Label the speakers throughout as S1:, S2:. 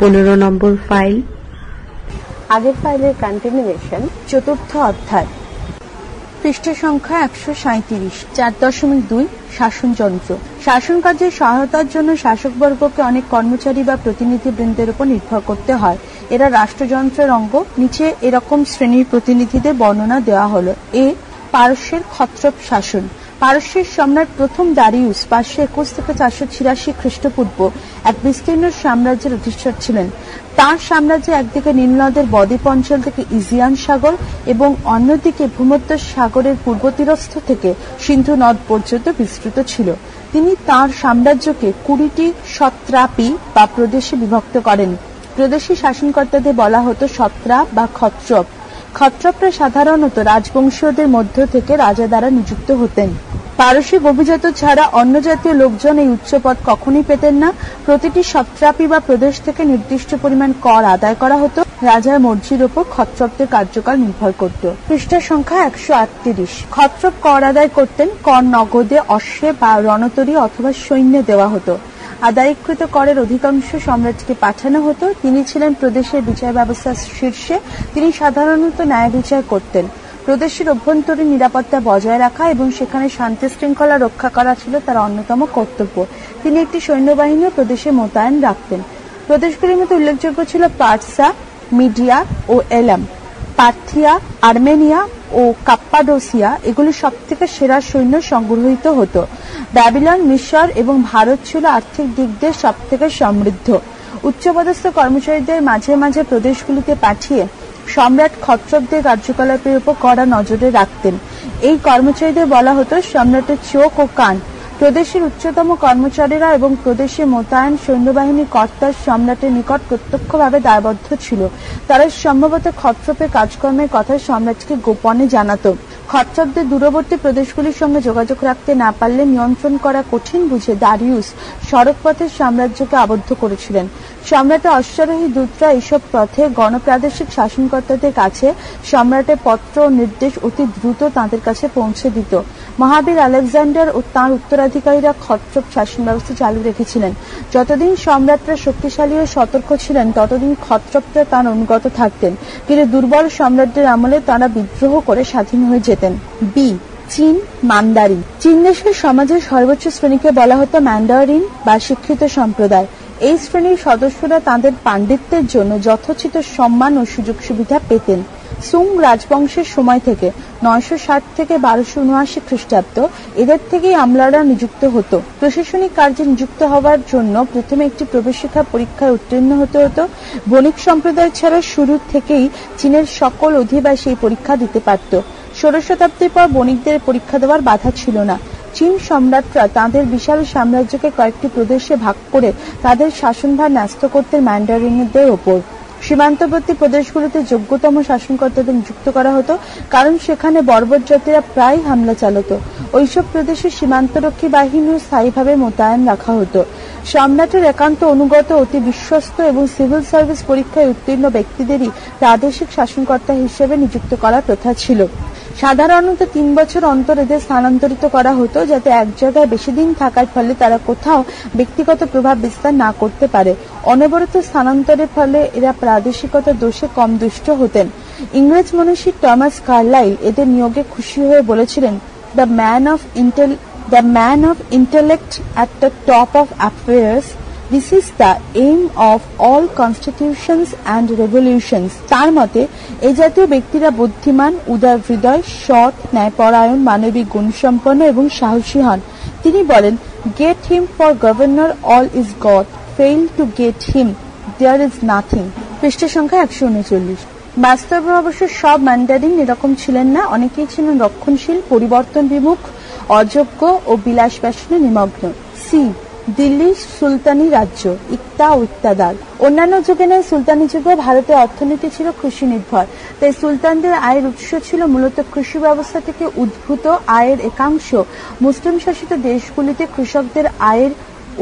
S1: 15 নম্বর file.
S2: আগের ফাইলের continuation, চতুর্থ অধ্যায়, পৃষ্ঠা সংখ্যা 137, 4.2 শাসনযন্ত্র। শাসন কাজে সহায়তার জন্য শাসকবর্গকে অনেক কর্মচারী বা প্রতিনিধিবৃন্দের উপর নির্ভর করতে হয়। এরা রাষ্ট্রযন্ত্রের অঙ্গ। নিচে এরকম শ্রেণীর প্রতিনিধিদের বর্ণনা দেওয়া হলো। এ, পারস্যের ক্ষত্রপ শাসন। পারস্যের সম্রাট প্রথম দারিউস 521 থেকে 486 খ্রিস্টপূর্ব এক বিস্তীর্ণ সাম্রাজ্যের অধিষ্ঠাতা ছিলেন। তাঁর সাম্রাজ্য একদিকে নীল নদের বদ্বীপ অঞ্চল থেকে ইজিয়ান সাগর এবং অন্যদিকে ভূমধ্য সাগরের পূর্ব তীরস্থ থেকে সিন্ধু নদ পর্যন্ত বিস্তৃত ছিল। তিনি তাঁর সাম্রাজ্যকে 20টি সত্রাপি বা প্রদেশে বিভক্ত করেন। প্রদেশী শাসনকর্তাদের বলা হতো সত্রা বা ক্ষত্রপ। ক্ষত্রপরা সাধারণত রাজবংশীয়দের মধ্য থেকে রাজা দ্বারা নিযুক্ত হতেন। পারসিক অভিজাত ছাড়া অন্য জাতীয় লোকজন এই উচ্চ পদ কখনই পেতেন না। প্রতিটি সত্রাপি বা প্রদেশ থেকে নির্দিষ্ট পরিমাণ কর আদায় করা হতো। রাজার মর্জির ওপর ক্ষত্রপদের কার্যকাল নির্ভর করত। পৃষ্ঠা সংখ্যা 138। ক্ষত্রপ কর আদায় করতেন। কর নগদে, অশ্বে বা রণতরী অথবা সৈন্যে দেওয়া হতো। আদায়কৃত করের অধিকাংশ সম্রাটকে পাঠানো হতো। তিনি ছিলেন প্রদেশের বিচার ব্যবস্থার শীর্ষে। তিনি সাধারণত ন্যায় বিচার করতেন। প্রদেশের অভ্যন্তরীণ নিরাপত্তা বজায় রাখা এবং সেখানে শান্তি শৃঙ্খলা রক্ষা করা ছিল তার অন্যতম কর্তব্য। তিনি একটি সৈন্যবাহিনীও প্রদেশে মোতায়েন রাখতেন। প্রদেশগুলির মধ্যে উল্লেখযোগ্য ছিল পার্সা, মিডিয়া ও এলাম। পার্থিয়া, আর্মেনিয়া ও কাপ্পাডোসিয়া এগুলি সব থেকে সেরা সৈন্য সংগ্রহীত হতো। ব্যাবিলন, মিশর এবং ভারত ছিল আর্থিক দিক দিয়ে সব থেকে সমৃদ্ধ। উচ্চপদস্থ কর্মচারীদের মাঝে মাঝে প্রদেশগুলিতে পাঠিয়ে সম্রাট ক্ষত্রপদের কার্যকলাপের উপর কড়া নজরে রাখতেন। এই কর্মচারীদের বলা হতো সম্রাটের চোখ ও কান। প্রদেশের উচ্চতম কর্মচারীরা এবং প্রদেশে মোতায়েন সৈন্যবাহিনী কর্তার সম্রাটের নিকট প্রত্যক্ষভাবে দায়বদ্ধ ছিল। তারা সম্ভবত ক্ষত্রপের কাজকর্মের কথা সম্রাটকে গোপনে জানাত। ক্ষত্রপদের দূরবর্তী প্রদেশগুলির সঙ্গে যোগাযোগ রাখতে না পারলে নিয়ন্ত্রণ করা কঠিন বুঝে দারিউস সড়কপথের সাম্রাজ্যকে আবদ্ধ করেছিলেন। সম্রাটের অশ্বারোহী দূতরা এইসব পথে গণপ্রাদেশিক শাসনকর্তাদের কাছে সম্রাটের পত্র ও নির্দেশ অতি দ্রুত তাঁদের কাছে পৌঁছে দিত। মহাবীর আলেকজান্ডার ও তাঁর উত্তরাধিকারীরা ক্ষত্রপ শাসন ব্যবস্থা চালু রেখেছিলেন। যতদিন সম্রাটরা শক্তিশালী ও সতর্ক ছিলেন ততদিন ক্ষত্রপরা তাঁর অনুগত থাকতেন, কিন্তু দুর্বল সম্রাটদের আমলে তাঁরা বিদ্রোহ করে স্বাধীন হয়ে যেতেন। বি, চীন, মান্দারিন। চীন দেশের সমাজের সর্বোচ্চ শ্রেণীকে বলা হতো ম্যান্ডারিন বা শিক্ষিত সম্প্রদায়। এই শ্রেণীর সদস্যরা তাঁদের পাণ্ডিত্যের জন্য যথোচিত সম্মান ও সুযোগ সুবিধা পেতেন। সুং রাজবংশের সময় থেকে 960 থেকে 1279 খ্রিস্টাব্দ এদের থেকেই আমলারা নিযুক্ত হতো। প্রশাসনিক কার্যে নিযুক্ত হওয়ার জন্য প্রথমে একটি প্রবেশিকা পরীক্ষায় উত্তীর্ণ হতে হতো। বণিক সম্প্রদায় ছাড়া শুরু থেকেই চীনের সকল অধিবাসী এই পরীক্ষা দিতে পারত। 16 শতাব্দীর পর বণিকদের পরীক্ষা দেওয়ার বাধা ছিল না। চীন সম্রাটরা তাঁদের বিশাল সাম্রাজ্যকে কয়েকটি প্রদেশে ভাগ করে তাদের শাসনভার ন্যস্ত করতেন ম্যান্ডারিনদের ওপর। সীমান্তবর্তী প্রদেশগুলিতে যোগ্যতম শাসনকর্তাদের নিযুক্ত করা হতো, কারণ সেখানে বর্বর জাতিরা প্রায় হামলা চালাত। ওইসব প্রদেশে সীমান্তরক্ষী বাহিনীও স্থায়ীভাবে মোতায়েন রাখা হতো। সম্রাটের একান্ত অনুগত, অতি বিশ্বস্ত এবং সিভিল সার্ভিস পরীক্ষায় উত্তীর্ণ ব্যক্তিদেরই প্রাদেশিক শাসনকর্তা হিসেবে নিযুক্ত করার প্রথা ছিল। সাধারণত 3 বছর অন্তর এদের স্থানান্তরিত করা হতো, যাতে এক জায়গায় বেশি দিন থাকার ফলে তারা কোথাও ব্যক্তিগত প্রভাব বিস্তার না করতে পারে। অনবরত স্থানান্তরের ফলে এরা প্রাদেশিকতার দোষে কম দুষ্ট হতেন। ইংরেজ মনীষী টমাস কার্লাইল এদের নিয়োগে খুশি হয়ে বলেছিলেন, the man of intellect at the top of affairs, this is the aim of all constitutions and revolutions. তার মতে এই জাতীয় ব্যক্তিরা বুদ্ধিমান, উদার হৃদয়, সৎ, ন্যায়পরায়ণ, মানবিক গুণসম্পন্ন এবং সাহসী হন। তিনি বলেন, get him for governor, all is God, fail to get him, there is nothing. পৃষ্ঠা সংখ্যা 139। বাস্তবে অবশ্য সব ম্যান্ডারিন এরকম ছিলেন না। অনেকেই ছিলেন রক্ষণশীল, পরিবর্তন বিমুখ, অযোগ্য ও বিলাস ব্যসনে নিমগ্ন। সি, দিল্লি সুলতানি রাজ্য, ইকতা ও ইকতাদার। অন্যান্য যুগে নয়, সুলতানি যুগে ভারতের অর্থনীতি ছিল কৃষি নির্ভর। তাই সুলতানদের আয়ের উৎস ছিল মূলত কৃষি ব্যবস্থা থেকে উদ্ভূত আয়ের একাংশ মুসলিম শাসিত দেশগুলিতে কৃষকদের আয়ের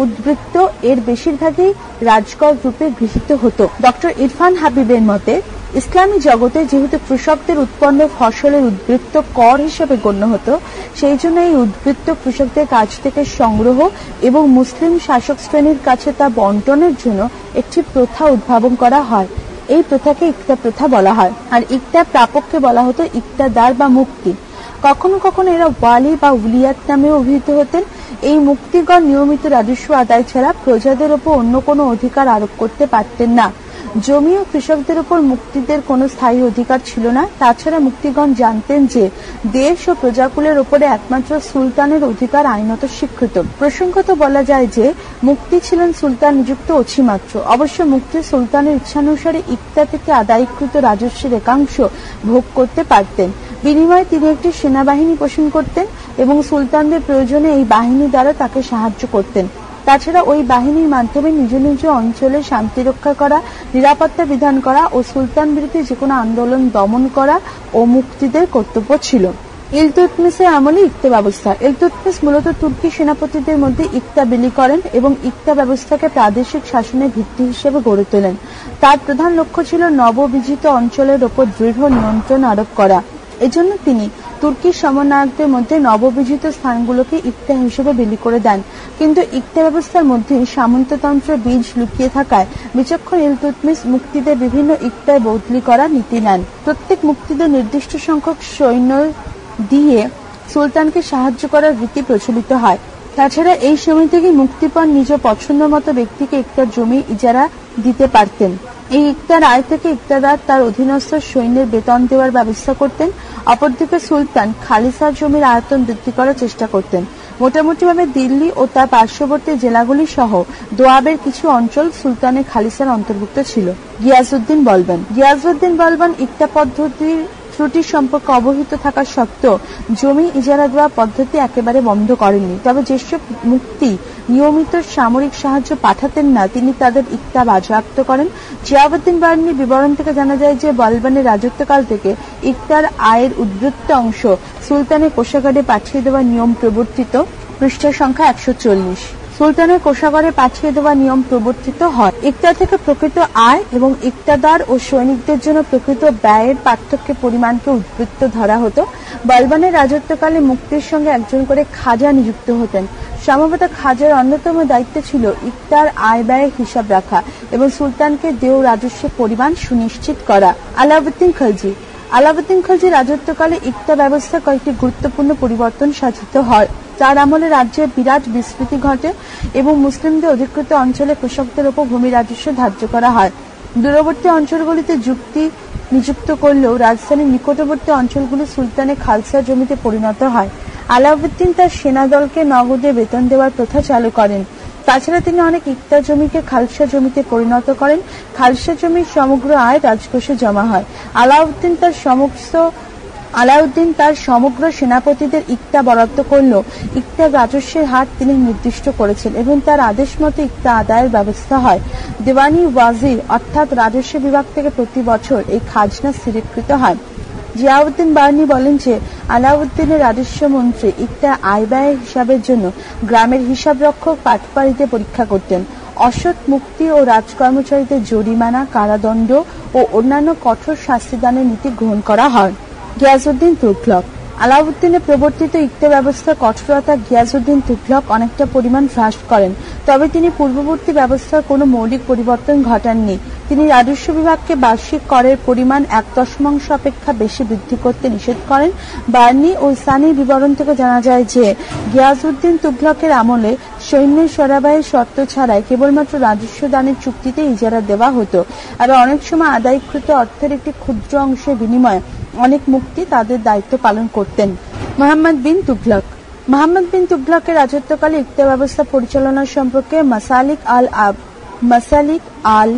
S2: উদ্বৃত্ত এর বেশিরভাগই রাজকর রূপে গৃহীত হতো। ডক্টর ইরফান হাবিবের মতে ইসলামী জগতে যেহেতু কৃষকদের উৎপন্ন ফসলের উদ্বৃত্ত কর হিসেবে গণ্য হতো, সেই জন্য এই উদ্বৃত্ত কৃষকদের কাছ থেকে সংগ্রহ এবং মুসলিম শাসক শ্রেণীর কাছে তা বন্টনের জন্য একটি প্রথা উদ্ভাবন করা হয়। এই প্রথাকে ইক্তা প্রথা বলা হয়। আর ইক্তা প্রাপককে বলা হতো ইক্তাদার বা মুক্তি। কখনো কখনো এরা ওয়ালি বা উলিয়াত নামেও অভিহিত হতেন। এই মুক্তিগণ নিয়মিত রাজস্ব আদায় ছাড়া প্রজাদের উপর অন্য কোনো অধিকার আরোপ করতে পারতেন না। জমি ও কৃষকদের উপর মুক্তিদের কোনো স্থায়ী অধিকার ছিল না। তাছাড়া মুক্তিগণ জানতেন যে দেশ ও প্রজাকুলের উপরে একমাত্র সুলতানের অধিকার আইনত স্বীকৃত। প্রসঙ্গত বলা যায় যে মুক্তি ছিলেন সুলতান নিযুক্ত অছিমাত্র। অবশ্য মুক্তি সুলতানের ইচ্ছানুসারে ইক্তা থেকে আদায়কৃত রাজস্বের একাংশ ভোগ করতে পারতেন। বিনিময়ে তিনি একটি সেনাবাহিনী পোষণ করতেন এবং সুলতানদের প্রয়োজনে এই বাহিনী দ্বারা তাকে সাহায্য করতেন। তাছাড়া ওই বাহিনীর মাধ্যমে নিজ নিজ অঞ্চলে শান্তি রক্ষা করা, নিরাপত্তা বিধান করা ও সুলতান বিরোধী যে কোনো আন্দোলন দমন করা ও মুক্তিদের কর্তব্য ছিল। ইলতুৎমিশের আমলে ইক্তা ব্যবস্থা। ইলতুৎমিশ মূলত তুর্কি সেনাপতিদের মধ্যে ইক্তা বিলি করেন এবং ইক্তা ব্যবস্থাকে প্রাদেশিক শাসনের ভিত্তি হিসেবে গড়ে তোলেন। তার প্রধান লক্ষ্য ছিল নববিজিত অঞ্চলের ওপর দৃঢ় নিয়ন্ত্রণ আরোপ করা। এজন্য তিনি তুর্কি সমন্বয়কদের মধ্যে নববিজিত স্থানগুলোকে ইক্তা হিসেবে বিলি করে দেন। কিন্তু ইক্তা ব্যবস্থার মধ্যে সামন্ততন্ত্র বীজ লুকিয়ে থাকায় বিচক্ষণ ইলতুৎমিশ মুক্তিদের বিভিন্ন ইক্তায় বদলি করার নীতি নেন। প্রত্যেক মুক্তিদের নির্দিষ্ট সংখ্যক সৈন্য দিয়ে সুলতানকে সাহায্য করার রীতি প্রচলিত হয়। তাছাড়া এই সময় থেকে মুক্তিপণ নিজ পছন্দ মতো ব্যক্তিকে ইক্তার জমি ইজারা দিতে পারতেন। এই ইক্তার আয় থেকে ইক্তাদার তার অধীনস্থ সৈন্যের বেতন দেওয়ার ব্যবস্থা করতেন। অপরদিকে সুলতান খালিসার জমির আয়তন বৃদ্ধি করার চেষ্টা করতেন। মোটামুটিভাবে দিল্লি ও তার পার্শ্ববর্তী জেলাগুলি সহ দোয়াবের কিছু অঞ্চল সুলতানের খালিসার অন্তর্ভুক্ত ছিল। গিয়াসউদ্দিন বলবান ইক্তা পদ্ধতির ত্রুটি সম্পর্কে অবহিত থাকা সত্ত্বেও জমি ইজারা দেওয়া পদ্ধতি একেবারে বন্ধ করেননি। তবে যেসব মুক্তি নিয়মিত সামরিক সাহায্য পাঠাতেন না, তিনি তাদের ইক্তা বাজেয়াপ্ত করেন। জিয়াউদ্দিন বার্নির বিবরণ থেকে জানা যায় যে বলবানের রাজত্বকাল থেকে ইক্তার আয়ের উদ্বৃত্ত অংশ সুলতানের কোষাগারে পাঠিয়ে দেওয়ার নিয়ম প্রবর্তিত। পৃষ্ঠা সংখ্যা 140। সুলতানের কোষাগারে পাঠিয়ে দেওয়া নিয়ম প্রবর্তিত হয়। ইক্তা থেকে প্রকৃত আয় এবং ইক্তাদার ও সৈনিকদের জন্য প্রকৃত ব্যয়ের পার্থক্যের পরিমাণকে উদ্বৃত্ত ধরা হতো। বলবানের রাজত্বকালে মুক্তির সঙ্গে একজন করে খাজা নিযুক্ত হতেন। সম্ভবত খাজার অন্যতম দায়িত্ব ছিল ইক্তার আয় ব্যয়ের হিসাব রাখা এবং সুলতানকে দেয় রাজস্বের পরিমাণ সুনিশ্চিত করা। আলাউদ্দিন খলজি রাজত্বকালে ইক্তা ব্যবস্থা কয়েকটি গুরুত্বপূর্ণ পরিবর্তন সাধিত হয়। তার আমলে রাজ্যে বিরাট বিস্তৃতি ঘটে এবং মুসলিমদের অধিকৃত অঞ্চলে কৃষকদের উপর ভূমি রাজস্ব ধার্য করা হয়। দূরবর্তী অঞ্চলগুলিতে নিযুক্ত করলেও রাজধানীর নিকটবর্তী অঞ্চলগুলি সুলতানের খালসা জমিতে পরিণত হয়। আলাউদ্দিন তার সেনাদলকে নগদে বেতন দেওয়ার প্রথা চালু করেন। তাছাড়া তিনি অনেক ইক্তা জমিকে খালসা জমিতে পরিণত করেন। খালসা জমির সমগ্র আয় রাজকোষে জমা হয়। আলাউদ্দিন তার সমগ্র সেনাপতিদের ইক্তা বরাদ্দ করলেও ইক্তার রাজস্বের হার তিনি নির্দিষ্ট করেছেন এবং তার আদেশ মতো ইক্তা আদায়ের ব্যবস্থা হয়। দেওয়ানি ওয়াজির অর্থাৎ রাজস্ব বিভাগ থেকে প্রতি বছর এই খাজনা স্থিরীকৃত হয়। জিয়াউদ্দিন বার্নি বলেন যে আলাউদ্দিনের রাজস্ব মন্ত্রী ইক্তা আয় ব্যয়ের হিসাবের জন্য গ্রামের হিসাব রক্ষক পাটপাড়িতে পরীক্ষা করতেন। অসৎ মুক্তি ও রাজকর্মচারীদের জরিমানা, কারাদণ্ড ও অন্যান্য কঠোর শাস্তিদানের নীতি গ্রহণ করা হয়। গিয়াসউদ্দিন তুগলক। আলাউদ্দিনের প্রবর্তিত ইক্তা ব্যবস্থার কঠোরতা গিয়াসউদ্দিন তুগলক অনেকটা পরিমাণ হ্রাস করেন। তবে তিনি পূর্ববর্তী ব্যবস্থার কোনো মৌলিক পরিবর্তন ঘটাননি। তিনি রাজস্ব বিভাগকে বার্ষিক করের পরিমাণ 1/10 অপেক্ষা বেশি বৃদ্ধি করতে নিষেধ করেন। বার্নি ও সানির বিবরণ থেকে জানা যায় যে গিয়াসউদ্দিন তুগলকের আমলে সৈন্যের সরবরাহের শর্ত ছাড়াই কেবলমাত্র রাজস্ব দানের চুক্তিতে ইজারা দেওয়া হতো। আবার অনেক সময় আদায়কৃত অর্থের একটি ক্ষুদ্র অংশের বিনিময়ে অনেক মুক্তি তাদের দায়িত্ব পালন করতেন। মোহাম্মদ বিন তুগলকের রাজত্বকালে ইক্তা ব্যবস্থা পরিচালনা সম্পর্কে মাসালিক আল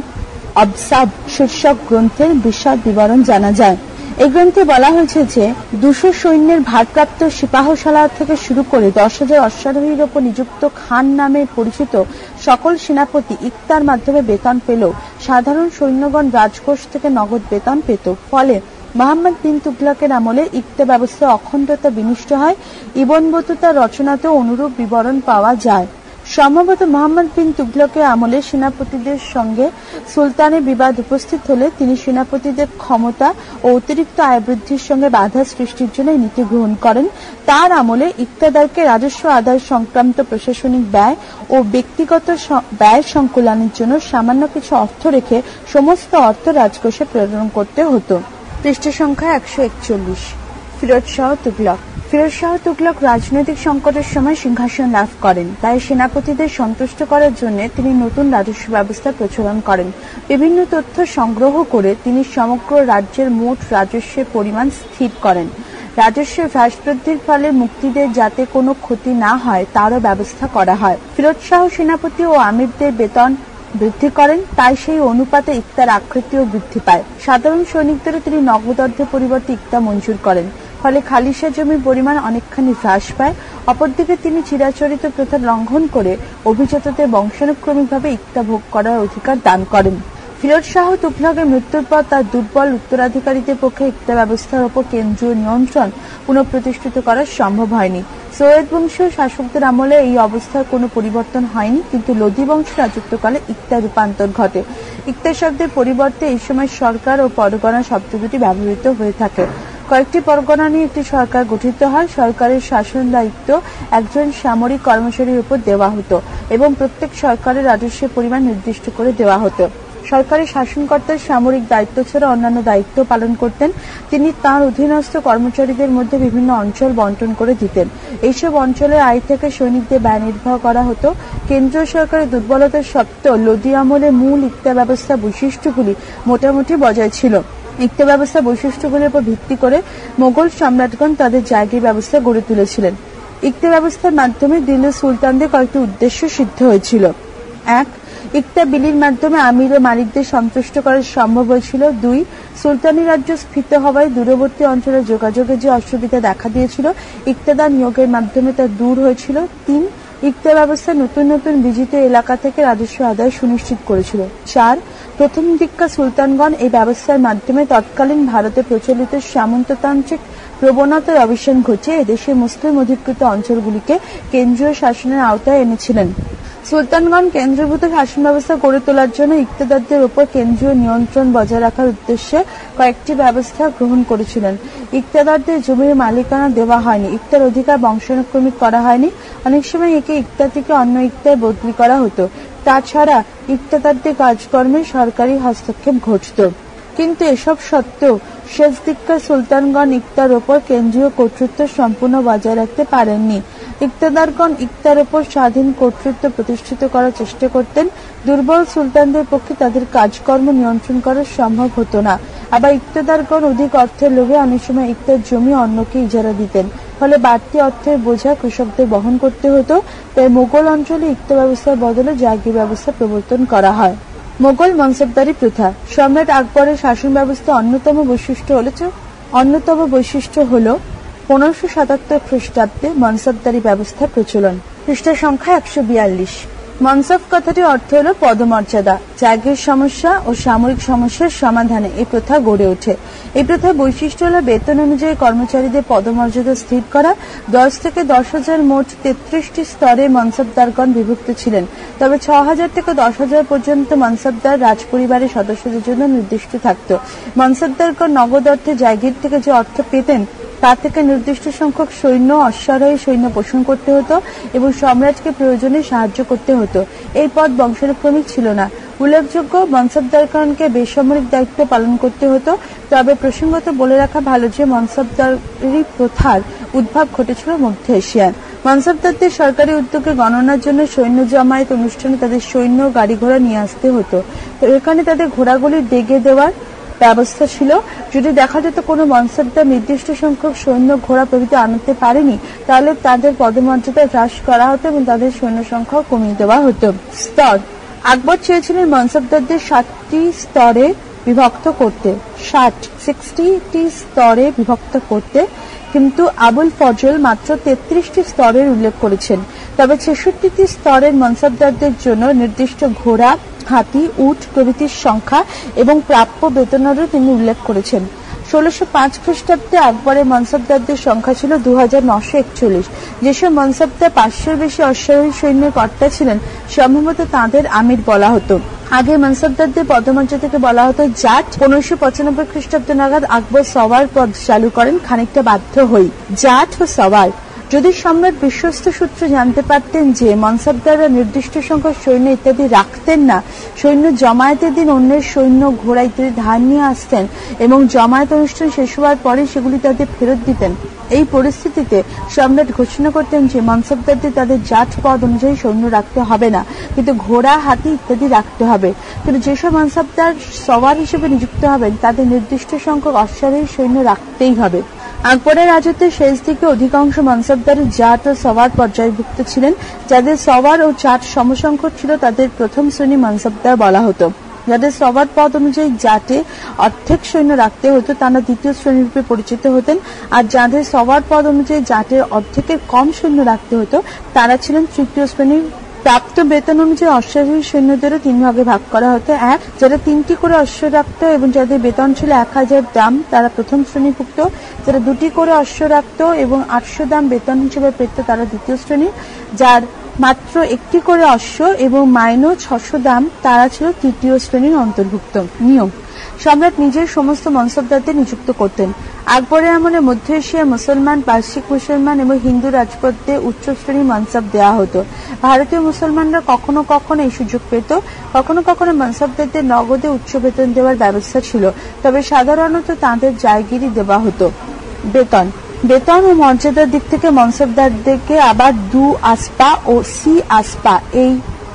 S2: আবসাব শীর্ষক গ্রন্থের বিশদ বিবরণ জানা যায়। এই গ্রন্থে বলা হয়েছে যে 200 সৈন্যের ভারপ্রাপ্ত সিপাহসালার থেকে শুরু করে 10,000 অশ্বারোহীর ওপর নিযুক্ত খান নামে পরিচিত সকল সেনাপতি ইক্তার মাধ্যমে বেতন পেল। সাধারণ সৈন্যগণ রাজকোষ থেকে নগদ বেতন পেত। ফলে মোহাম্মদ বিন তুগলকের আমলে ইক্তা ব্যবস্থা অখণ্ডতা বিনষ্ট হয়। ইবন বতুতার রচনাতেও অনুরূপ বিবরণ পাওয়া যায়। সম্ভবত মোহাম্মদ বিন তুগলকের আমলে সেনাপতিদের সঙ্গে সুলতানের বিবাদ উপস্থিত হলে তিনি সেনাপতিদের ক্ষমতা ও অতিরিক্ত আয় বৃদ্ধির সঙ্গে বাধা সৃষ্টির জন্য এই নীতি গ্রহণ করেন। তার আমলে ইকতাদারকে রাজস্ব আদায় সংক্রান্ত প্রশাসনিক ব্যয় ও ব্যক্তিগত ব্যয় সংকুলানের জন্য সামান্য কিছু অর্থ রেখে সমস্ত অর্থ রাজকোষে প্রেরণ করতে হতো। পৃষ্ঠা সংখ্যা 141। ফিরোজ শাহ তুগলক। ফিরোজ শাহ তুগলক রাজনৈতিক সংকটের সময় সিংহাসন লাভ করেন। তাই সেনাপতিদের সন্তুষ্ট করার জন্য তিনি নতুন রাজস্ব ব্যবস্থা প্রচলন করেন। বিভিন্ন তথ্য সংগ্রহ করে তিনি সমগ্র রাজ্যের মোট রাজস্বের পরিমাণ স্থির করেন। রাজস্বের হ্রাস বৃদ্ধির ফলে মুক্তিদের যাতে কোনো ক্ষতি না হয় তারও ব্যবস্থা করা হয়। ফিরোজ শাহ সেনাপতি ও আমিরদের বেতন বৃদ্ধি করেন, তাই সেই অনুপাতে ইকতার আকৃতিও বৃদ্ধি পায়। সাধারণ সৈনিকদেরও তিনি নগদ অর্থের পরিবর্তে ইকতা মঞ্জুর করেন, ফলে খালিশা জমির পরিমাণ অনেকখানি হ্রাস পায়। অপরদিকে তিনি চিরাচরিত প্রথা লঙ্ঘন করে অভিজাতদের বংশানুক্রমিকভাবে ইকতা ভোগ করার অধিকার দান করেন। ফিরোজ শাহ তুগলকের মৃত্যুর পর তার দুর্বল উত্তরাধিকারীদের পক্ষে ইকতা ব্যবস্থার উপর কেন্দ্রীয় নিয়ন্ত্রণ পুনঃপ্রতিষ্ঠিত করা সম্ভব হয়নি। সৈয়দ বংশীয় শাসকদের আমলে এই অবস্থার কোনো পরিবর্তন হয়নি, কিন্তু লোদি বংশ রাজত্বকালে ইকতা রূপান্তর ঘটে। ইকতা শব্দের পরিবর্তে এই সময় সরকার ও পরগনা শব্দ দুটি ব্যবহৃত হয়ে থাকে। কয়েকটি পরগনা নিয়ে একটি সরকার গঠিত হয়। সরকারের শাসন দায়িত্ব একজন সামরিক কর্মচারীর উপর দেওয়া হতো এবং প্রত্যেক সরকারের রাজস্বের পরিমাণ নির্দিষ্ট করে দেওয়া হতো। সরকারি শাসনকর্তার সামরিক দায়িত্ব ছাড়া অন্যান্য দায়িত্ব পালন করতেন। তিনি তাঁর অধীনস্থ কর্মচারীদের মধ্যে বিভিন্ন অঞ্চল বন্টন করে দিতেন। এইসব অঞ্চলের আয় থেকে সৈনিকদের ব্যয় নির্বাহ করা হতো। কেন্দ্রীয় সরকারের দুর্বলতার সত্ত্বেও লোদি আমলে মূল ইকতা ব্যবস্থা বৈশিষ্ট্যগুলি মোটামুটি বজায় ছিল। ইকতা ব্যবস্থা বৈশিষ্ট্যগুলির উপর ভিত্তি করে মোগল সম্রাটগণ তাদের জায়গীর ব্যবস্থা গড়ে তুলেছিলেন। ইকতা ব্যবস্থার মাধ্যমে দিল্লির সুলতানদের কয়েকটি উদ্দেশ্য সিদ্ধ হয়েছিল। 1. ইকতা বিলির মাধ্যমে আমির ও মালিকদের সন্তুষ্ট করা সম্ভব হয়েছিল। 2. সুলতানি রাজ্য স্ফীত হওয়ায় দূরবর্তী অঞ্চলে যোগাযোগের যে অসুবিধা দেখা দিয়েছিল, ইকতাদার নিয়োগের মাধ্যমে তা দূর হয়েছিল। 3. ইকতা ব্যবস্থা নতুন নতুন বিজিত এলাকা থেকে রাজস্ব আদায় সুনিশ্চিত করেছিল। 4. প্রথম দিককার সুলতানগণ এই ব্যবস্থার মাধ্যমে তৎকালীন ভারতে প্রচলিত সামন্ততান্ত্রিক প্রবণতার অবসান ঘটিয়ে এদেশের মুসলিম অধিকৃত অঞ্চলগুলিকে কেন্দ্রীয় শাসনের আওতায় এনেছিলেন। সুলতানগণ কেন্দ্রীভূত শাসন ব্যবস্থা গড়ে তোলার জন্য ইকতাদারদের উপর কেন্দ্রীয় নিয়ন্ত্রণ বজায় রাখার উদ্দেশ্যে কয়েকটি ব্যবস্থা গ্রহণ করেছিলেন। ইকতাদারদের জমির মালিকানা দেওয়া হয়নি, ইকতার অধিকার বংশানুক্রমিক করা হয়নি। অনেক সময় একে ইকতা থেকে অন্য ইকতায় বদলি করা হতো। তাছাড়া ইকতাদারদের কাজকর্মে সরকারি হস্তক্ষেপ ঘটত। কিন্তু এসব সত্ত্বেও শেষ দিককার সুলতানগণ ইকতার ওপর কেন্দ্রীয় কর্তৃত্ব সম্পূর্ণ বজায় রাখতে পারেননি। ইকতাদারগণ ইকতার ওপর স্বাধীন কর্তৃত্ব প্রতিষ্ঠিত করার চেষ্টা করতেন। দুর্বল সুলতানদের পক্ষে তাদের কাজকর্ম নিয়ন্ত্রণ করা সম্ভব হতো না। আবার ইকতাদারগণ অধিক অর্থের লোভে অনেক সময় ইকতার জমি অন্যকে ইজারা দিতেন, ফলে বাড়তি অর্থের বোঝা কৃষকদের বহন করতে হতো। তাই মোগল অঞ্চলে ইকতা ব্যবস্থার বদলে জাগির ব্যবস্থা প্রবর্তন করা হয়। মোগল মনসবদারি প্রথা। সম্রাট আকবরের শাসন ব্যবস্থা অন্যতম বৈশিষ্ট্য হল 1577 খ্রিস্টাব্দে মনসবদারি ব্যবস্থা প্রচলন। পৃষ্ঠা সংখ্যা 142। মনসব কথাটির অর্থ হল পদমর্যাদা। জায়গির সমস্যা ও সামরিক সমস্যার সমাধানে এই প্রথা গড়ে ওঠে। এই প্রথার বৈশিষ্ট্য হল বেতন অনুযায়ী কর্মচারীদের পদমর্যাদা স্থির করা। 10 থেকে 10,000 মোট 33টি স্তরে মনসবদারগণ বিভক্ত ছিলেন। তবে 6,000 থেকে 10,000 পর্যন্ত মনসবদার রাজপরিবারের সদস্যদের জন্য নির্দিষ্ট থাকত। মনসবদারগণ নগদ অর্থে জায়গির থেকে যে অর্থ পেতেন তা থেকে নির্দিষ্ট সংখ্যক সৈন্য, অশ্বারোহী সৈন্য পোষণ করতে হতো এবং সম্রাটকে প্রয়োজনে সাহায্য করতে হতো। এই পদ বংশানুক্রমিক ছিল না। উল্লেখযোগ্য, মনসবদারগণকে বেসামরিক দায়িত্ব পালন করতে হতো। তবে প্রসঙ্গত বলে রাখা ভালো যে মনসবদারি প্রথার উদ্ভব ঘটেছিল মধ্য এশিয়ায়। মনসবদারদের সরকারি উদ্যোগে গণনার জন্য সৈন্য জমায়েত অনুষ্ঠানে তাদের সৈন্য গাড়ি ঘোড়া নিয়ে আসতে হতো। তো এখানে তাদের ঘোড়াগুলি ডেগে দেওয়ার ব্যবস্থা ছিল। যদি দেখা যেত কোনো মনসবদার নির্দিষ্ট সংখ্যক সৈন্য, ঘোড়া প্রভৃতি আনতে পারেনি, তাহলে তাদের পদমর্যাদা হ্রাস করা হতো এবং তাদের সৈন্য সংখ্যাও কমিয়ে দেওয়া হতো। স্তর। আকবর চেয়েছিলেন মনসবদারদের 60টি স্তরে বিভক্ত করতে, কিন্তু আবুল ফজল মাত্র 33টি স্তরের উল্লেখ করেছেন। তবে 66টি স্তরের মনসবদারদের জন্য নির্দিষ্ট ঘোড়া, হাতি, উট প্রভৃতির সংখ্যা এবং প্রাপ্য বেতনেরও তিনি উল্লেখ করেছেন। 1605 খ্রিস্টাব্দে আকবরের মনসবদারদের সংখ্যা ছিল 2941। যেসব মনসবদার 500-এর বেশি অশ্বারোহী সৈন্যের কর্তা ছিলেন সম্ভবত তাঁদের আমির বলা হতো। আগে মনসবদারদের পদমর্যাদাকে বলা হতো জাট। 1595 খ্রিস্টাব্দ নাগাদ আকবর সওয়ার পদ চালু করেন, খানিকটা বাধ্য হই। জাট ও সওয়ার। যদি সম্রাট বিশ্বস্ত সূত্রে জানতে পারতেন যে মনসবদাররা নির্দিষ্ট সংখ্যক সৈন্য ইত্যাদি রাখতেন না, সৈন্য জমায়েতের দিন অন্যের সৈন্য ঘোড়া ইত্যাদি ধার নিয়ে আসতেন এবং জমায়েত অনুষ্ঠান শেষ হওয়ার পরে সেগুলি তাদের ফেরত দিতেন, এই পরিস্থিতিতে সম্রাট ঘোষণা করতেন যে মনসবদারদের তাদের জাত পদ অনুযায়ী সৈন্য রাখতে হবে না, কিন্তু ঘোড়া, হাতি ইত্যাদি রাখতে হবে। কিন্তু যেসব মনসবদার সওয়ার হিসেবে নিযুক্ত হবেন তাদের নির্দিষ্ট সংখ্যক অশ্বারোহী সৈন্য রাখতেই হবে। আকবরের রাজত্বের শেষ দিকে অধিকাংশ মনসবদারই জাট ও সওয়ার পর্যায়ভুক্ত ছিলেন। যাদের সওয়ার ও জাট সমসংখ্যক ছিল তাদের প্রথম শ্রেণী মনসবদার বলা হতো। যাদের সওয়ার পদ অনুযায়ী জাটে অর্ধেক সৈন্য রাখতে হতো তারা দ্বিতীয় শ্রেণী রূপে পরিচিত হতেন, আর যাদের সওয়ার পদ অনুযায়ী জাটের অর্ধেকের কম সৈন্য রাখতে হতো তারা ছিলেন তৃতীয় শ্রেণীর। প্রাপ্ত বেতন অনুযায়ী অশ্বারোহী সৈন্যদেরও 3 ভাগে ভাগ করা হতো। এক, যারা 3টি করে অশ্ব রাখত এবং যাদের বেতন ছিল 1000 দাম তারা প্রথম শ্রেণীভুক্ত। যারা 2টি করে অশ্ব রাখত এবং 800 দাম বেতন হিসেবে পেত তারা দ্বিতীয় শ্রেণী। যার মাত্র 1টি করে অশ্ব এবং মাইনে 600 দাম তারা ছিল তৃতীয় শ্রেণীর অন্তর্ভুক্ত। নিয়ম: সম্রাট নিজের সমস্ত মনসবদারদের নিযুক্ত করতেন। আকবরের আমলে মধ্য এশিয়ার মুসলমান, পার্সিক মুসলমান এবং হিন্দু রাজপথে উচ্চ শ্রেণীর মনসব দেওয়া হতো। ভারতীয় মুসলমানরা কখনো কখনো এই সুযোগ পেত, কখনো কখনো মনসবদারদের নগদে উচ্চ বেতন দেওয়ার ব্যবস্থা ছিল, তবে সাধারণত তাঁদের জায়গিরি দেওয়া হতো। বেতন বেতন ও মর্যাদার দিক থেকে মনসবদারদেরকে আবার 2 আসপা ও সি আসপা, এই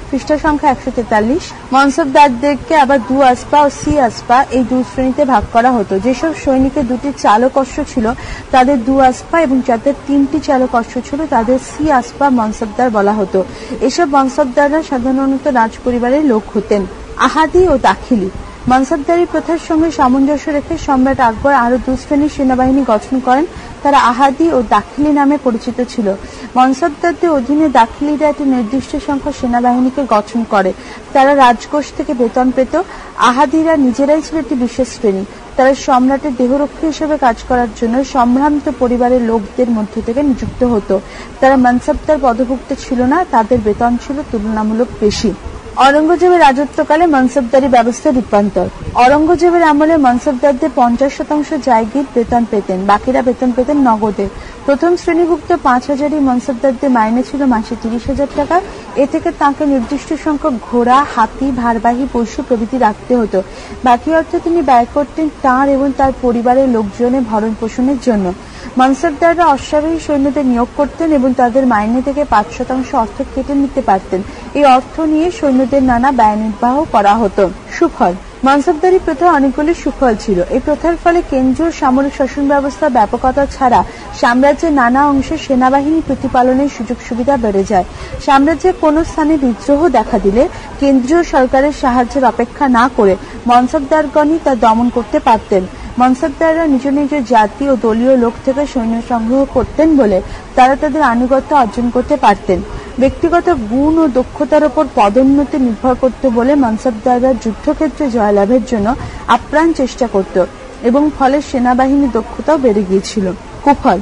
S2: পৃষ্ঠা সংখ্যা 143, মনসবদারদেরকে আবার 2 আসপা ও সি আসপা এই 2 শ্রেণীতে ভাগ করা হতো। যেসব সৈনিকের 2টি চালক অশ্ব ছিল তাদের 2 আসপা এবং যাদের 3টি চালক অশ্ব ছিল তাদের সি আসপা মনসবদার বলা হতো। এসব মনসবদাররা সাধারণত রাজ পরিবারের লোক হতেন। আহাদি ও দাখিলি মনসবদারি প্রথার সঙ্গে সামঞ্জস্য রেখে সম্রাট আকবর আরো 2 শ্রেণীর সেনাবাহিনী গঠন করেন। তারা আহাদি ও দাখিলি নামে পরিচিত ছিল। মনসবদারদের অধীনে দাখিলিরা একটি নির্দিষ্ট সংখ্যক সেনাবাহিনীকে গঠন করে। তারা রাজকোষ থেকে বেতন পেত। আহাদিরা নিজেরাই ছিল একটি বিশেষ শ্রেণী। তারা সম্রাটের দেহরক্ষী হিসেবে কাজ করার জন্য সম্ভ্রান্ত পরিবারের লোকদের মধ্য থেকে নিযুক্ত হতো। তারা মনসবদার পদভুক্ত ছিল না, তাদের বেতন ছিল তুলনামূলক বেশি। औरंगजेबेर राजत्वकाले मनसबदारी व्यवस्था रूपान्तर। औरंगजेबेर आमले मनसबदारদের 50% জায়গির বেতন পেতেন, বাকিরা বেতন পেতেন নগদে। প্রথম শ্রেণীভুক্ত 5000 মনসবদারদের মাইনে ছিল মাসে 30,000 টাকা। এ থেকে তাকে নির্দিষ্ট সংখ্যক ঘোড়া, হাতি, ভারবাহী পশু প্রভৃতি রাখতে হতো। বাকি অর্থ তিনি ব্যয় করতেন তাঁর এবং তার পরিবারের লোকজনের ভরণ পোষণের জন্য। মনসবদাররা অশ্বারোহী সৈন্যদের নিয়োগ করতেন এবং তাদের মাইনে থেকে 5% অর্থ কেটে নিতে পারতেন। এই অর্থ নিয়ে সৈন্যদের নানা ব্যয় নির্বাহ করা হতো। সুফল: মনসবদারি প্রথা অনেকগুলি সুফল ছিল। এই প্রথার ফলে কেন্দ্রীয় সামরিক শাসন ব্যবস্থা ব্যাপকতা ছাড়া সাম্রাজ্যের নানা অংশে সেনাবাহিনী প্রতিপালনের সুযোগ সুবিধা বেড়ে যায়। সাম্রাজ্যের কোনো স্থানে বিদ্রোহ দেখা দিলে কেন্দ্রীয় সরকারের সাহায্যের অপেক্ষা না করে মনসবদারগণই তা দমন করতে পারতেন। মনসবদাররা নিজ নিজ জাতি ও দলীয় লোক থেকে সৈন্য সংগ্রহ করতেন বলে তারা তাদের আনুগত্য অর্জন করতে পারতেন। ব্যক্তিগত গুণ ও দক্ষতার উপর পদোন্নতি নির্ভর করত বলে মনসবদাররা যুদ্ধক্ষেত্রে জয়লাভের জন্য আপ্রাণ চেষ্টা করত এবং ফলে সেনাবাহিনীর দক্ষতাও বেড়ে গিয়েছিল। কুফল: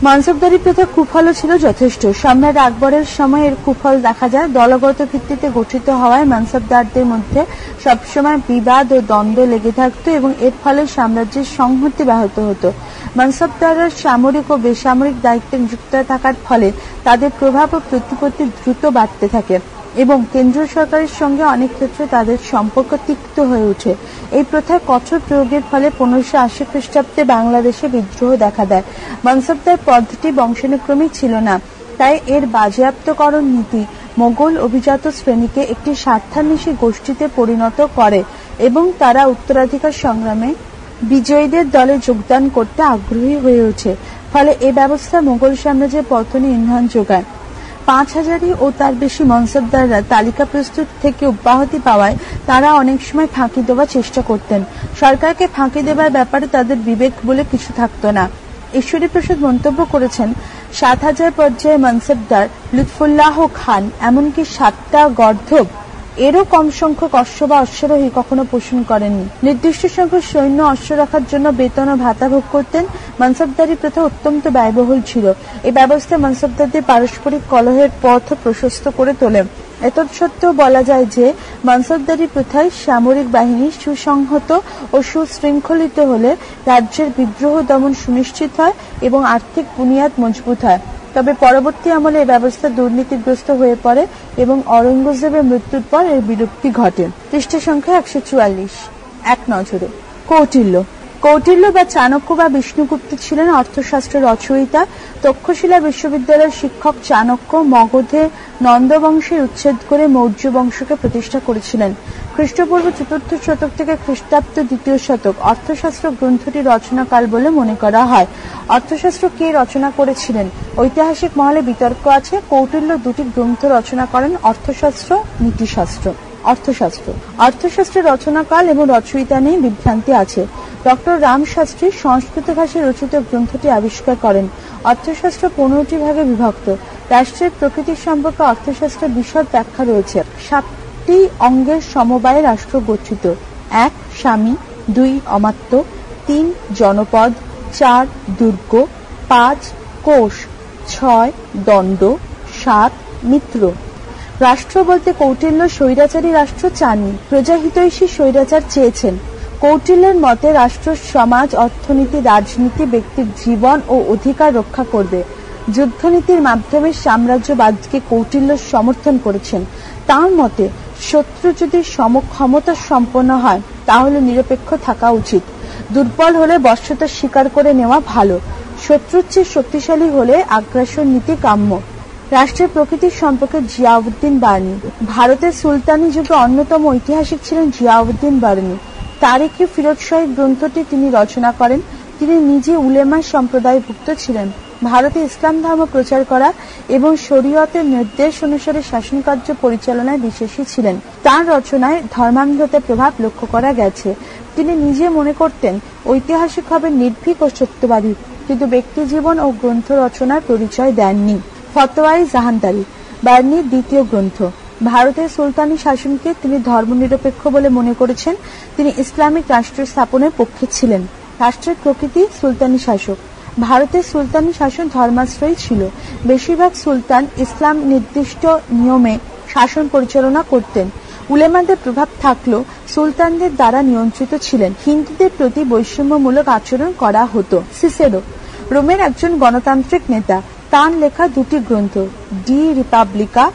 S2: মনসবদারি প্রথা কুফলও ছিল যথেষ্ট। সম্রাট আকবরের সময় এর কুফল দেখা যায়। দলগত ভিত্তিতে গঠিত হওয়ায় মনসবদারদের মধ্যে সবসময় বিবাদ ও দ্বন্দ্ব লেগে থাকত এবং এর ফলে সাম্রাজ্যের সংহতি ব্যাহত হতো। মনসবদাররা সামরিক ও বেসামরিক দায়িত্বে নিযুক্ত থাকার ফলে তাদের প্রভাব ও প্রতিপত্তি দ্রুত বাড়তে থাকে এবং কেন্দ্রীয় সরকারের সঙ্গে অনেক ক্ষেত্রে তাদের সম্পর্ক তিক্ত হয়ে ওঠে। এই প্রথার কঠোর প্রয়োগের ফলে 1580 খ্রিস্টাব্দে বাংলাদেশে বিদ্রোহ দেখা দেয়। মনসবদার পদ্ধতি বংশানুক্রমিক ছিল না, তাই এর বাজেয়াপ্তকরণ নীতি মোগল অভিজাত শ্রেণীকে একটি স্বার্থান্বেষী গোষ্ঠীতে পরিণত করে এবং তারা উত্তরাধিকার সংগ্রামে বিজয়ীদের দলে যোগদান করতে আগ্রহী হয়ে ওঠে। ফলে এ ব্যবস্থা মোগল সাম্রাজ্যের পতনে ইন্ধন যোগায়। 5000 ও তার বেশি মনসবদাররা তালিকা প্রস্তুত থেকে অব্যাহতি পাওয়ায় তারা অনেক সময় ফাঁকি দেওয়ার চেষ্টা করতেন। সরকারকে ফাঁকি দেবার ব্যাপারে তাদের বিবেক বলে কিছু থাকতো না। ঈশ্বরী প্রসাদ মন্তব্য করেছেন, 7000 পর্যায়ে মনসবদার লুৎফুল্লাহ খান এমনকি 7টা গর্ধব এরও কম সংখ্যক অশ্ব বা অশ্বারোহী কখনো পোষণ করেননি। নির্দিষ্ট সংখ্যক সৈন্য অশ্ব রাখার জন্য বেতন ও ভাতা ভোগ করতেন। মানসবদারি প্রথা অত্যন্ত ব্যয়বহুল ছিল। এই ব্যবস্থা মানসবদারদের পারস্পরিক কলহের পথ প্রশস্ত করে তোলে। এতৎসত্ত্বেও বলা যায় যে মানসবদারি প্রথায় সামরিক বাহিনী সুসংহত ও সুশৃঙ্খলিত হলে রাজ্যের বিদ্রোহ দমন সুনিশ্চিত হয় এবং আর্থিক বুনিয়াদ মজবুত হয়। তবে পরবর্তী আমলে এই ব্যবস্থা দুর্নীতিগ্রস্ত হয়ে পড়ে এবং অরঙ্গজেবের মৃত্যুর পর এর বিলুপ্তি ঘটে। পৃষ্ঠা সংখ্যা 144। এক নজরে কৌটিল্য। কৌটিল্য বা চাণক্য বা বিষ্ণুগুপ্ত ছিলেন অর্থশাস্ত্র রচয়িতা। তক্ষশিলা বিশ্ববিদ্যালয়ের শিক্ষক চাণক্য মগধে নন্দবংশের উচ্ছেদ করে মৌর্য বংশকে প্রতিষ্ঠা করেছিলেন। খ্রিস্টপূর্ব 4র্থ শতক থেকে খ্রিস্টাব্দ 2য় শতক অর্থশাস্ত্র গ্রন্থটি রচনাকাল বলে মনে করা হয়। অর্থশাস্ত্র কে রচনা করেছিলেন? ঐতিহাসিক মহলে বিতর্ক আছে। কৌটিল্য 2টি গ্রন্থ রচনা করেন, অর্থশাস্ত্র, নীতিশাস্ত্র। অর্থশাস্ত্রের রচনাকাল এবং রচয়িতা নিয়ে বিভ্রান্তি আছে। ডক্টর রাম শাস্ত্রী সংস্কৃত ভাষায় রচিত গ্রন্থটি আবিষ্কার করেন। অর্থশাস্ত্র 15টি ভাগে বিভক্ত। রাষ্ট্রের প্রকৃতি সম্পর্কে অর্থশাস্ত্রের বিশদ ব্যাখ্যা রয়েছে। 7টি অঙ্গের সমবায়ে রাষ্ট্র গঠিত। 1 স্বামী, 2 অমাত্য, 3 জনপদ, 4 দুর্গ, 5 কোষ, 6 দণ্ড, 7 মিত্র। রাষ্ট্র বলতে কৌটিল্য স্বৈরাচারী রাষ্ট্র চাননি, প্রজাহিতৈষী স্বৈরাচার চেয়েছেন। কৌটিল্যের মতে রাষ্ট্র সমাজ, অর্থনীতি, রাজনীতি, ব্যক্তির জীবন ও অধিকার রক্ষা করবে। যুদ্ধনীতির মাধ্যমে সাম্রাজ্যবাদকে কৌটিল্য সমর্থন করেছেন। তার মতে শত্রু যদি সমক্ষমতা সম্পন্ন হয় তাহলে নিরপেক্ষ থাকা উচিত। দুর্বল হলে বশ্যতা স্বীকার করে নেওয়া ভালো। শত্রুর চেয়ে শক্তিশালী হলে আগ্রাসন নীতি কাম্য। রাষ্ট্রের প্রকৃতির সম্পর্কে জিয়াউদ্দিন বার্নি। ভারতের সুলতানি যুগে অন্যতম ঐতিহাসিক ছিলেন জিয়াউদ্দিন বার্নি। তারিখে ফিরোজশাহী গ্রন্থটি তিনি রচনা করেন। তিনি নিজে উলেমা সম্প্রদায়ভুক্ত ছিলেন। ভারতে ইসলাম ধর্ম প্রচার করা এবং শরীয়তের নির্দেশ অনুসারে শাসনকার্য পরিচালনায় বিশ্বাসী ছিলেন। তার রচনায় ধর্মান্ধতার প্রভাব লক্ষ্য করা গেছে। তিনি নিজে মনে করতেন ঐতিহাসিকভাবে নির্ভীক ও সত্যবাদী, কিন্তু ব্যক্তি জীবন ও গ্রন্থ রচনার পরিচয় দেননি। ফতোয়ায়ে জাহানদারি বার্নির 2য় গ্রন্থ। ভারতের সুলতানি শাসনকে তিনি ধর্মনিরপেক্ষ বলে মনে করেছেন। তিনি ইসলামিক রাষ্ট্র স্থাপনের পক্ষে ছিলেন। রাষ্ট্রের প্রকৃতি সুলতানি শাসক। ভারতের সুলতানি শাসন ধর্মাশ্রয়ী ছিল। বেশিরভাগ সুলতান ইসলাম নির্দিষ্ট নিয়মে শাসন পরিচালনা করতেন। উলেমাদের প্রভাব থাকলেও সুলতানদের দ্বারা নিয়ন্ত্রিত ছিলেন। হিন্দুদের প্রতি বৈষম্যমূলক আচরণ করা হতো। সিসেরো রোমের একজন গণতান্ত্রিক নেতা। তার লেখা 2টি গ্রন্থ, ডি রিপাবলিকা,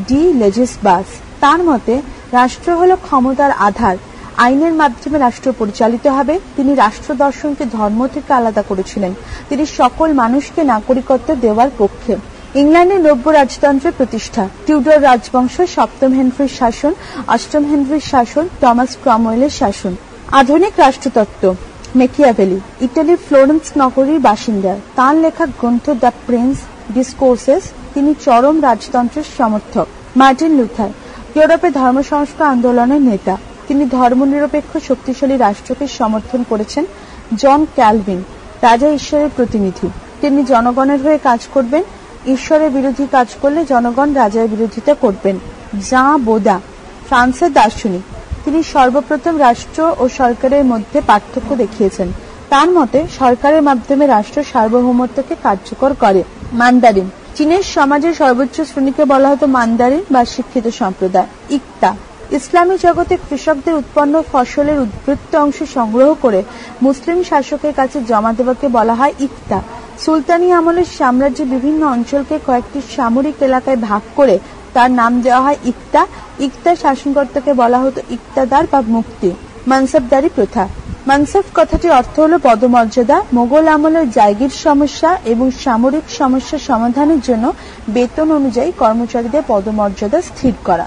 S2: ডি লেজিসবাস। তার মতে রাষ্ট্র হলো ক্ষমতার আধার, আইনের মাধ্যমে রাষ্ট্র পরিচালিত হবে। তিনি রাষ্ট্র দর্শনকে ধর্ম থেকে আলাদা করেছিলেন। তিনি সকল মানুষকে নাগরিকত্ব দেওয়ার পক্ষে। ইংল্যান্ডে নব্য রাজতন্ত্রের প্রতিষ্ঠা। টিউডর রাজবংশ, 7ম হেনরির শাসন, 8ম হেনরির শাসন, টমাস ক্রমওয়েলের শাসন। আধুনিক রাষ্ট্রতত্ত্ব মেকিয়াভেলি ইটালির ফ্লোরেন্স নগরীর বাসিন্দা। তাঁর লেখা গ্রন্থ দ্য প্রিন্স ডিসকোর্সেস। তিনি চরম রাজতন্ত্রের সমর্থক। মার্টিন লুথার ইউরোপে ধর্ম সংস্কার আন্দোলনের নেতা। তিনি ধর্মনিরপেক্ষ শক্তিশালী রাষ্ট্রকে সমর্থন করেছেন। জন ক্যালভিন রাজা ঈশ্বরের প্রতিনিধি। তিনি জনগণের হয়ে কাজ করবেন। ঈশ্বরের বিরোধী কাজ করলে জনগণ রাজার বিরোধিতা করবেন। জাঁ বোদা ফ্রান্সের দার্শনিক। তিনি সর্বপ্রথম রাষ্ট্র ও সরকারের মধ্যে পার্থক্য দেখিয়েছেন। তার মতে সরকারের মাধ্যমে রাষ্ট্র সার্বভৌমত্বকে কার্যকর করে। মান্দারিন চীনের সমাজের সর্বোচ্চ শ্রেণীকে বলা হতো মান্দারিন বা শিক্ষিত সম্প্রদায়। ইকতা ইসলামী জগতে কৃষকদের উৎপন্ন ফসলের উদ্বৃত্ত অংশ সংগ্রহ করে মুসলিম শাসকের কাছে জমা দেওয়াকে বলা হয় ইকতা। সুলতানি আমলের সাম্রাজ্যের বিভিন্ন অঞ্চলকে কয়েকটি সামরিক এলাকায় ভাগ করে তার নাম দেওয়া হয় ইকতা। ইকতা শাসনকর্তাকে বলা হতো ইকতাদার বা মুক্তি। মানসবদারি প্রথা। মানসব কথাটির অর্থ হল পদমর্যাদা। মোগল আমলের জায়গির সমস্যা এবং সামরিক সমস্যা সমাধানের জন্য বেতন অনুযায়ী কর্মচারীদের পদমর্যাদা স্থির করা।